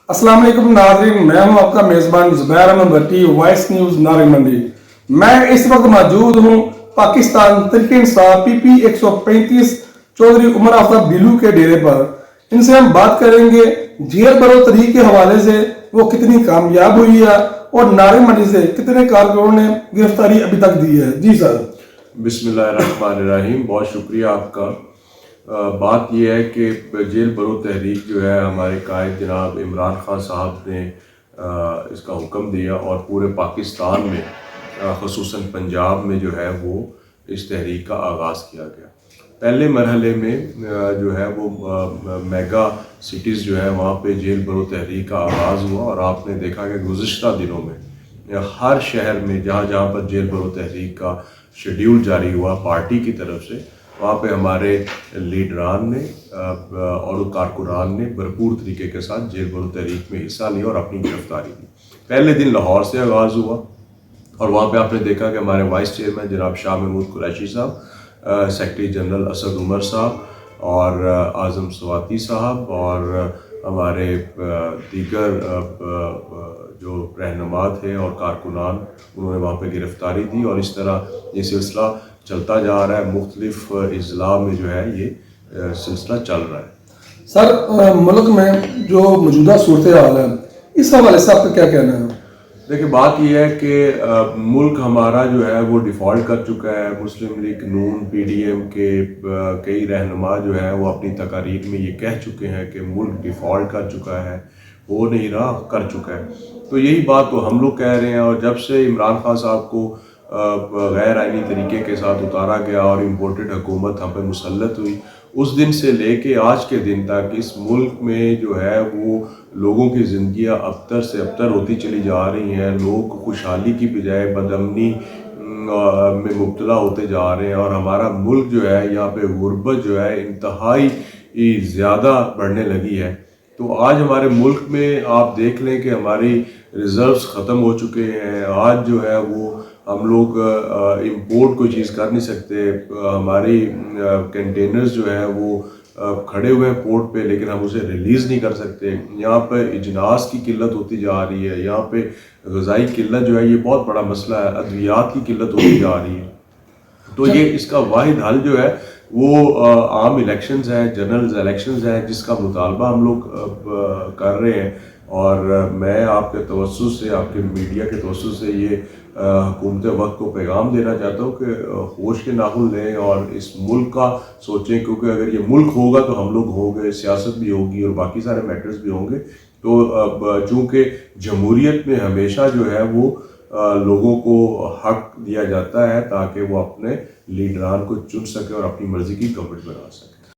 अस्सलाम वालेकुम नाज़रीन, मैं हूं आपका मेज़बान ज़ुबैर अहमद भट्टी, वॉइस न्यूज़ नारंग मंडी। मैं इस वक्त मौजूद हूं पाकिस्तान तहरीक इंसाफ PP 135 चौधरी उमर आफ्ताब बिलू के डेरे पर। इनसे हम बात करेंगे जेल बरो तहरीक के हवाले से वो कितनी कामयाब हुई है और नारंग मंडी से कितने कारकुनों ने गिरफ्तारी अभी तक दी है। जी सर। बिस्मिल्लाहिर्रहमानिर्रहीम, बहुत शुक्रिया आपका। बात यह है कि जेल बरो तहरीक जो है हमारे कायद जनाब इमरान खान साहब ने इसका हुक्म दिया और पूरे पाकिस्तान में ख़ुसूसन पंजाब में जो है वो इस तहरीक का आगाज़ किया गया। पहले मरहले में जो है वो मेगा सिटीज़ जो है वहाँ पे जेल बरो तहरीक का आगाज़ हुआ और आपने देखा कि गुज़िश्ता दिनों में हर शहर में जहाँ जहाँ पर जेल बरो तहरीक का शेड्यूल जारी हुआ पार्टी की तरफ से, वहाँ पे हमारे लीडरान ने और कारकुनान ने भरपूर तरीके के साथ जेल बरो तहरीक में हिस्सा लिया और अपनी गिरफ्तारी दी। पहले दिन लाहौर से आगाज़ हुआ और वहाँ पे आपने देखा कि हमारे वाइस चेयरमैन जनाब शाह महमूद कुरैशी साहब, सेक्रेटरी जनरल असद उमर साहब और आज़म स्वाति साहब और हमारे दीगर जो रहनुमा थे और कारकुनान, उन्होंने वहाँ पे गिरफ़्तारी दी और इस तरह ये सिलसिला चलता जा रहा है। मुख्तलिफ अजला में जो है ये सिलसिला चल रहा है। सर, मुल्क में जो मौजूदा सूरत हाल है इस हवाले से आपका क्या कहना है? देखिए, बात यह है कि मुल्क हमारा जो है वो डिफ़ॉल्ट कर चुका है। मुस्लिम लीग नून PDM के कई रहनुमा जो है वो अपनी तकारीर में ये कह चुके हैं कि मुल्क डिफ़ॉल्ट कर चुका है, हो नहीं रहा, कर चुका है। तो यही बात तो हम लोग कह रहे हैं और जब से इमरान खान साहब को गैर आइनी तरीके के साथ उतारा गया और इम्पोर्टेड हुकूमत हम पे मुसल्लत हुई, उस दिन से लेके आज के दिन तक इस मुल्क में जो है वो लोगों की ज़िंदगियाँ अबतर से अबतर होती चली जा रही हैं। लोग खुशहाली की बजाय बदअमनी में मुब्तला होते जा रहे हैं और हमारा मुल्क जो है यहाँ पे गुर्बत जो है इंतहाई ज़्यादा बढ़ने लगी है। तो आज हमारे मुल्क में आप देख लें कि हमारी रिज़र्व्स ख़त्म हो चुके हैं। आज जो है वो हम लोग इंपोर्ट कोई चीज़ कर नहीं सकते। हमारी कंटेनर्स जो है वो खड़े हुए हैं पोर्ट पे, लेकिन हम उसे रिलीज़ नहीं कर सकते। यहाँ पे इजनास की किल्लत होती जा रही है, यहाँ पे ग़िज़ाई किल्लत जो है ये बहुत बड़ा मसला है, अद्वियात की किल्लत होती जा रही है। तो ये इसका वाहिद हल जो है वो आम इलेक्शंस हैं, जनरल इलेक्शंस हैं, जिसका मुतालबा हम लोग कर रहे हैं। और मैं आपके तवज्जुह से, आपके मीडिया के तवज्जुह से ये हुकूमत वक्त को पैगाम देना चाहता हूँ कि होश के नाखुन लें और इस मुल्क का सोचें, क्योंकि अगर ये मुल्क होगा तो हम लोग होंगे, सियासत भी होगी और बाकी सारे मैटर्स भी होंगे। तो चूँकि जमहूरियत में हमेशा जो है वो लोगों को हक दिया जाता है ताकि वो अपने लीडरान को चुन सके और अपनी मर्ज़ी की गवर्नमेंट बना सके।